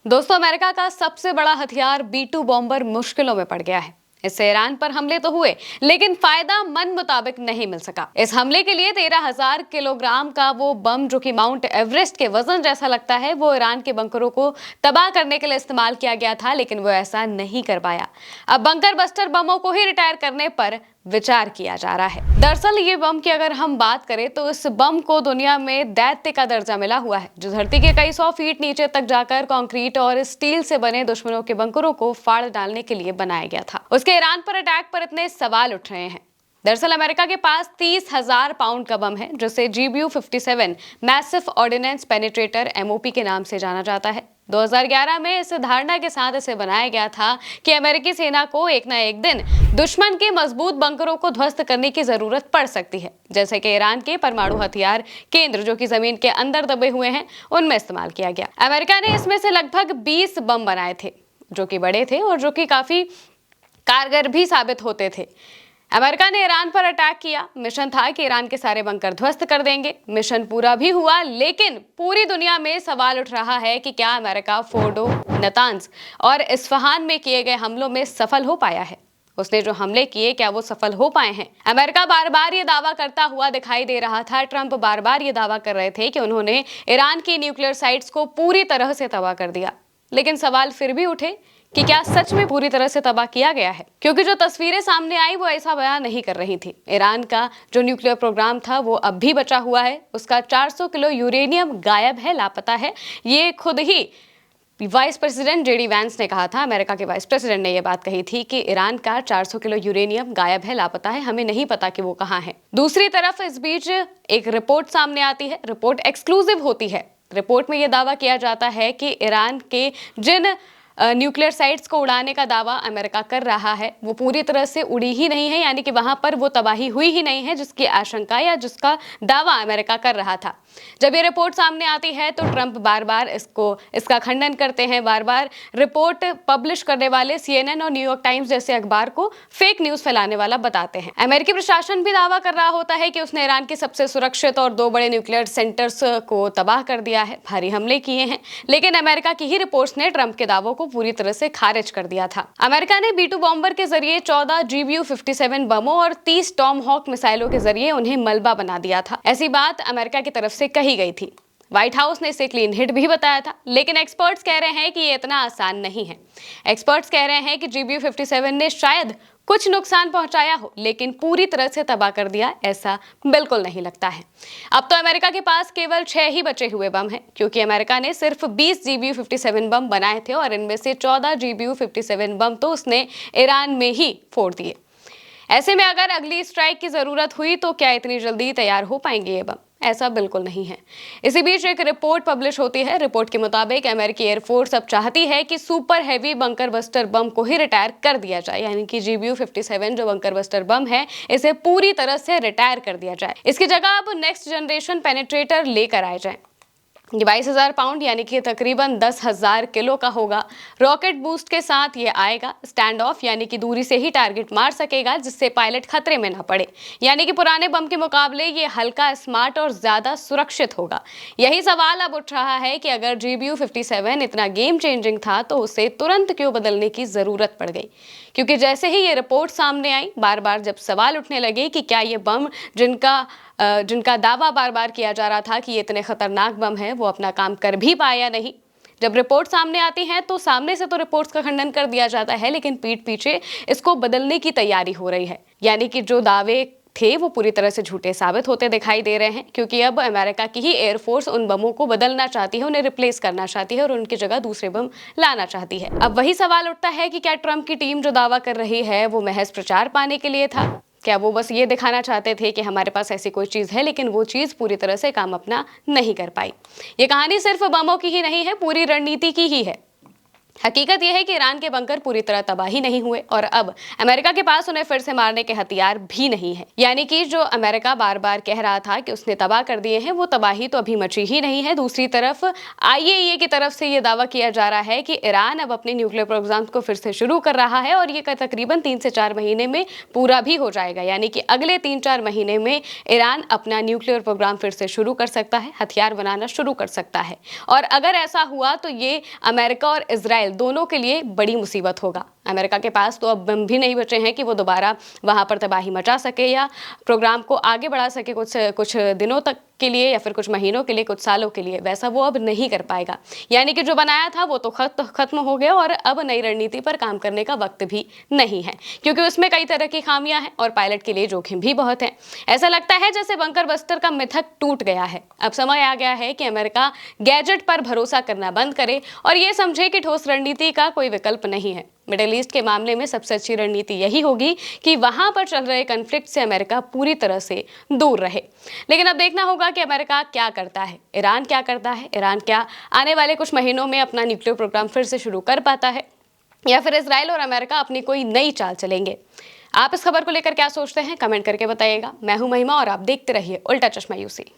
दोस्तों, अमेरिका का सबसे बड़ा हथियार B2 बॉम्बर मुश्किलों में पड़ गया है। इससे ईरान पर हमले तो हुए, लेकिन फायदा मन मुताबिक नहीं मिल सका। इस हमले के लिए 13,000 किलोग्राम का वो बम जो कि माउंट एवरेस्ट के वजन जैसा लगता है, वो ईरान के बंकरों को तबाह करने के लिए इस्तेमाल किया गया था, लेकिन वो ऐसा नहीं कर पाया। अब बंकर बस्टर बमों को ही रिटायर करने पर विचार किया जा रहा है। दरअसल ये बम की अगर हम बात करें तो इस बम को दुनिया में दैत्य का दर्जा मिला हुआ है, जो धरती के कई सौ फीट नीचे तक जाकर कंक्रीट और स्टील से बने दुश्मनों के बंकरों को फाड़ डालने के लिए बनाया गया था। उसके ईरान पर अटैक पर इतने सवाल उठ रहे हैं। दरअसल अमेरिका के पास 30,000 पाउंड का बम है, जिसे GBU-57 massive ordnance penetrator MOP के नाम से जाना जाता है। 2011 में इस धारणा के साथ इसे बनाया गया था कि अमेरिकी सेना को एक न एक दिन दुश्मन के मजबूत बंकरों को ध्वस्त करने की जरूरत पड़ सकती है, जैसे कि ईरान के परमाणु हथियार केंद्र जो कि जमीन के अंदर दबे हुए हैं, उनमें इस्तेमाल किया गया। अमेरिका ने इसमें से लगभग 20 बम बनाए थे, जो कि बड़े थे और जो कि काफी कारगर भी साबित होते थे। अमेरिका ने ईरान पर अटैक किया। मिशन था कि ईरान के सारे बंकर ध्वस्त कर देंगे। मिशन पूरा भी हुआ, लेकिन पूरी दुनिया में सवाल उठ रहा है कि क्या अमेरिका फोर्डो, नतांज और इस्फहान में किए गए हमलों में सफल हो पाया है। उसने जो हमले किए, क्या वो सफल हो पाए हैं? अमेरिका बार बार ये दावा करता हुआ दिखाई दे रहा था। ट्रंप बार बार ये दावा कर रहे थे कि उन्होंने ईरान की न्यूक्लियर साइट्स को पूरी तरह से तबाह कर दिया, लेकिन सवाल फिर भी उठे कि क्या सच में पूरी तरह से तबाह किया गया है, क्योंकि जो तस्वीरें सामने आई वो ऐसा बयान नहीं कर रही थी। ईरान का जो न्यूक्लियर प्रोग्राम था वो अब भी बचा हुआ है। उसका 400 किलो यूरेनियम गायब है, लापता है। ये खुद ही वाइस प्रेसिडेंट JD वैंस ने कहा था। अमेरिका के वाइस प्रेसिडेंट ने यह बात कही थी कि ईरान का 400 किलो यूरेनियम गायब है, लापता है, हमें नहीं पता कि वो कहाँ है। दूसरी तरफ इस बीच एक रिपोर्ट सामने आती है। रिपोर्ट एक्सक्लूसिव होती है। रिपोर्ट में यह दावा किया जाता है कि ईरान के जिन न्यूक्लियर साइट्स को उड़ाने का दावा अमेरिका कर रहा है, वो पूरी तरह से उड़ी ही नहीं है, यानी कि वहां पर वो तबाही हुई ही नहीं है जिसकी आशंका या जिसका दावा अमेरिका कर रहा था। जब ये रिपोर्ट सामने आती है तो ट्रंप बार बार इसका खंडन करते हैं। बार बार रिपोर्ट पब्लिश करने वाले CNN और न्यूयॉर्क टाइम्स जैसे अखबार को फेक न्यूज फैलाने वाला बताते हैं। अमेरिकी प्रशासन भी दावा कर रहा होता है कि उसने ईरान के सबसे सुरक्षित और 2 बड़े न्यूक्लियर सेंटर्स को तबाह कर दिया है, भारी हमले किए हैं। लेकिन अमेरिका की ही रिपोर्ट्स ने ट्रंप के दावों को पूरी तरह से खारिज कर दिया था। अमेरिका ने B2 बॉम्बर के जरिए 14 GBU-57 बमों और 30 टॉम हॉक मिसाइलों के जरिए उन्हें मलबा बना दिया था। ऐसी बात अमेरिका की तरफ से कही गई थी। व्हाइट हाउस ने इसे क्लीन हिट भी बताया था, लेकिन एक्सपर्ट्स कह रहे हैं कि ये इतना आसान नहीं है। एक्सपर्ट्स कह रहे हैं कि GBU-57 ने शायद कुछ नुकसान पहुंचाया हो, लेकिन पूरी तरह से तबाह कर दिया, ऐसा बिल्कुल नहीं लगता है। अब तो अमेरिका के पास केवल 6 ही बचे हुए बम हैं, क्योंकि अमेरिका ने सिर्फ 20 GBU-57 बम बनाए थे और इनमें से 14 GBU-57 बम तो उसने ईरान में ही फोड़ दिए। ऐसे में अगर अगली स्ट्राइक की जरूरत हुई तो क्या इतनी जल्दी तैयार हो पाएंगे ये बम? ऐसा बिल्कुल नहीं है। इसी बीच एक रिपोर्ट पब्लिश होती है। रिपोर्ट के मुताबिक अमेरिकी एयरफोर्स अब चाहती है कि super heavy bunker buster bomb को ही रिटायर कर दिया जाए, यानी कि GBU-57 जो बंकर बस्टर बम है, इसे पूरी तरह से रिटायर कर दिया जाए। इसकी जगह अब नेक्स्ट जनरेशन पेनिट्रेटर लेकर आए जाए। ये 22,000 पाउंड यानी कि तकरीबन 10,000 किलो का होगा। रॉकेट बूस्ट के साथ ये आएगा। स्टैंड ऑफ यानी कि दूरी से ही टारगेट मार सकेगा, जिससे पायलट खतरे में ना पड़े। यानी कि पुराने बम के मुकाबले ये हल्का, स्मार्ट और ज्यादा सुरक्षित होगा। यही सवाल अब उठ रहा है कि अगर GBU-57 इतना गेम चेंजिंग था तो उसे तुरंत क्यों बदलने की जरूरत पड़ गई? क्योंकि जैसे ही ये रिपोर्ट सामने आई, बार बार जब सवाल उठने लगे कि क्या ये बम जिनका दावा बार बार किया जा रहा था कि ये इतने खतरनाक बम है, वो अपना काम कर भी पाए या नहीं। जब रिपोर्ट सामने आती है तो सामने से तो रिपोर्ट्स का खंडन कर दिया जाता है, लेकिन पीठ पीछे इसको बदलने की तैयारी हो रही है। यानी कि जो दावे थे वो पूरी तरह से झूठे साबित होते दिखाई दे रहे हैं, क्योंकि अब अमेरिका की ही एयरफोर्स उन बमों को बदलना चाहती है, उन्हें रिप्लेस करना चाहती है और उनकी जगह दूसरे बम लाना चाहती है। अब वही सवाल उठता है कि क्या ट्रंप की टीम जो दावा कर रही है वो महज प्रचार पाने के लिए था? क्या वो बस ये दिखाना चाहते थे कि हमारे पास ऐसी कोई चीज है, लेकिन वो चीज पूरी तरह से काम अपना नहीं कर पाई? ये कहानी सिर्फ बमों की ही नहीं है, पूरी रणनीति की ही है। हकीकत यह है कि ईरान के बंकर पूरी तरह तबाह ही नहीं हुए और अब अमेरिका के पास उन्हें फिर से मारने के हथियार भी नहीं है। यानी कि जो अमेरिका बार बार कह रहा था कि उसने तबाह कर दिए हैं, वो तबाही तो अभी मची ही नहीं है। दूसरी तरफ आईएईए की तरफ से ये दावा किया जा रहा है कि ईरान अब अपने न्यूक्लियर प्रोग्राम को फिर से शुरू कर रहा है और ये तकरीबन 3 से 4 महीने में पूरा भी हो जाएगा। यानी कि अगले 3-4 महीने में ईरान अपना न्यूक्लियर प्रोग्राम फिर से शुरू कर सकता है, हथियार बनाना शुरू कर सकता है। और अगर ऐसा हुआ तो ये अमेरिका और इजराइल दोनों के लिए बड़ी मुसीबत होगा। अमेरिका के पास तो अब बम भी नहीं बचे हैं कि वो दोबारा वहां पर तबाही मचा सके या प्रोग्राम को आगे बढ़ा सके कुछ दिनों तक के लिए या फिर कुछ महीनों के लिए, कुछ सालों के लिए। वैसा वो अब नहीं कर पाएगा। यानी कि जो बनाया था वो तो खत्म हो गया और अब नई रणनीति पर काम करने का वक्त भी नहीं है, क्योंकि उसमें कई तरह की खामियां हैं और पायलट के लिए जोखिम भी बहुत है। ऐसा लगता है जैसे बंकर बस्टर का मिथक टूट गया है। अब समय आ गया है कि अमेरिका गैजेट पर भरोसा करना बंद करे और ये समझे कि ठोस रणनीति का कोई विकल्प नहीं है। मिडिल ईस्ट के मामले में सबसे अच्छी रणनीति यही होगी कि वहां पर चल रहे कॉन्फ्लिक्ट से अमेरिका पूरी तरह से दूर रहे। लेकिन अब देखना होगा कि अमेरिका क्या करता है, ईरान क्या करता है, ईरान क्या आने वाले कुछ महीनों में अपना न्यूक्लियर प्रोग्राम फिर से शुरू कर पाता है, या फिर इजराइल और अमेरिका अपनी कोई नई चाल चलेंगे। आप इस खबर को लेकर क्या सोचते हैं, कमेंट करके बताइएगा। मैं हूं महिमा और आप देखते रहिए उल्टा चश्मा यूसी।